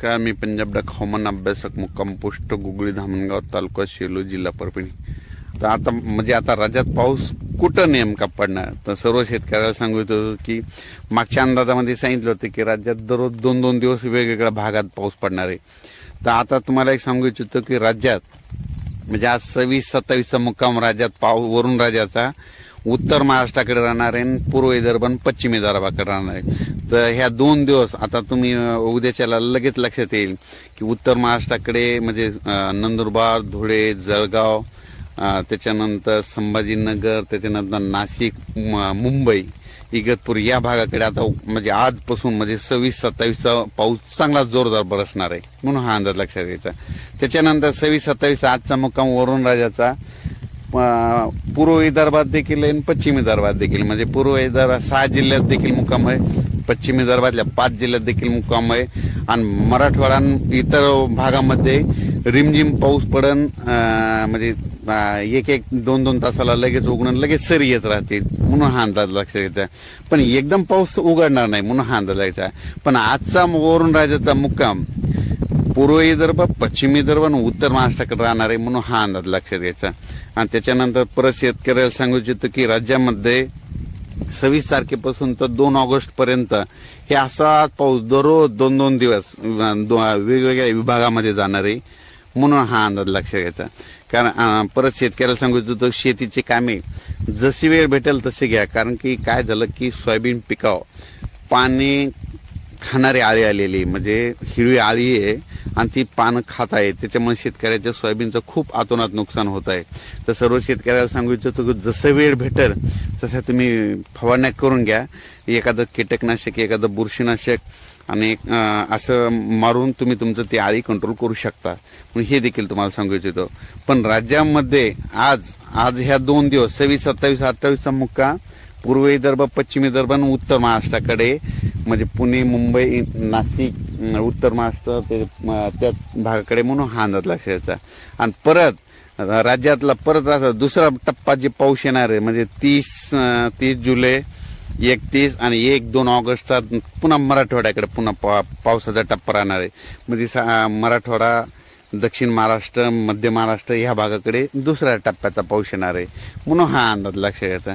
नमस्कार, मी पंजाब डक हवामान अभ्यासक मुक्काम पोस्ट गुगळी धामणगाव तालुका शेलू जिल्हा परभणी. तर आता राज्यात पाऊस कुठं नेमका पडणार. तर सर्व शेतकऱ्याला सांगू इच्छितो की मागच्या अंदाजामध्ये सांगितलं होतं की राज्यात दररोज 2-2 दिवस वेगवेगळ्या भागात पाऊस पडणार आहे. तर आता तुम्हाला एक सांगू इच्छितो की राज्यात म्हणजे आज 26-27चा मुक्काम राज्यात वरून राज्याचा उत्तर महाराष्ट्राकडे राहणार आहे, पूर्व विदर्भ आणि पश्चिम विदर्भाकडे राहणार आहे. तर ह्या 2 दिवस आता तुम्ही उद्याच्याला लगेच लक्षात येईल की उत्तर महाराष्ट्राकडे म्हणजे नंदुरबार, धुळे, जळगाव, त्याच्यानंतर संभाजीनगर, त्याच्यानंतर नाशिक, मुंबई, इगतपूर या भागाकडे आता म्हणजे आजपासून म्हणजे 26-27चा पाऊस चांगला जोरदार बरसणार आहे, म्हणून हा अंदाज लक्षात घ्यायचा. त्याच्यानंतर 26-27 आजचा मुक्काम वरून राज्याचा पूर्व विदर्भात देखील आणि पश्चिम विदर्भात देखील म्हणजे पूर्व विदर्भात 6 जिल्ह्यात देखील मुक्काम आहे, पश्चिम विदर्भातल्या 5 जिल्ह्यात देखील मुक्काम आहे आणि मराठवाडा इतर भागामध्ये रिमझिम पाऊस पडन, म्हणजे 1-2 तासाला लगेच उघडून लगेच सरी येत राहतील, म्हणून हा अंदाज लक्षात घ्यायचा. पण एकदम पाऊस उघडणार नाही म्हणून हा अंदाज घ्यायचा. पण आजचा वरून राज्याचा मुक्काम पूर्व विदर्भ, पश्चिम विदर्भ आणि उत्तर महाराष्ट्राकडे राहणार आहे, म्हणून हा अंदाज लक्षात घ्यायचा. आणि त्याच्यानंतर परत शेतकऱ्याला सांगू इच्छितो की राज्यामध्ये 26 तारखेपासून तर 2 ऑगस्ट पर्यंत हे असा पाऊस दररोज 2-2 दिवस वेगवेगळ्या विभागामध्ये जाणार आहे, म्हणून हा अंदाज लक्षात घ्यायचा. कारण परत शेतकऱ्याला सांगू इच्छितो शेतीची कामे जशी वेळ भेटेल तसे घ्या. कारण की काय झालं की सोयाबीन पिकावर पाणी खाणारी आळी आलेली म्हणजे हिरवी आळी आहे आणि ती पानं खात आहे, त्याच्यामुळे शेतकऱ्याच्या सोयाबीनचं खूप अतोनात नुकसान होत आहे. तर सर्व शेतकऱ्याला सांगू इच्छितो की जसं वेळ भेटेल तसं तुम्ही फवारण्या करून घ्या. एखादं कीटकनाशक, एखादं बुरशीनाशक आणि असं मारून तुम्ही तुमचं ती आळी कंट्रोल करू शकता, म्हणून हे देखील तुम्हाला सांगू इच्छितो. पण राज्यामध्ये आज ह्या 2 दिवस 26-27-28चा मुक्काम पूर्व विदर्भ, पश्चिम विदर्भ आणि उत्तर महाराष्ट्राकडे म्हणजे पुणे, मुंबई, नाशिक, उत्तर महाराष्ट्र त्या भागाकडे, म्हणून हा अंदाज लक्षात. आणि परत राज्यातला परत दुसरा टप्पा जे पाऊस येणार आहे म्हणजे 30 जुलै, 31 आणि 1-2 ऑगस्टचा पुन्हा मराठवाड्याकडे पुन्हा पावसाचा टप्पा राहणार आहे. म्हणजे मराठवाडा, दक्षिण महाराष्ट्र, मध्य महाराष्ट्र ह्या भागाकडे दुसऱ्या टप्प्याचा पाऊस येणार आहे, म्हणून हा अंदाज लक्षात घ्यायचा.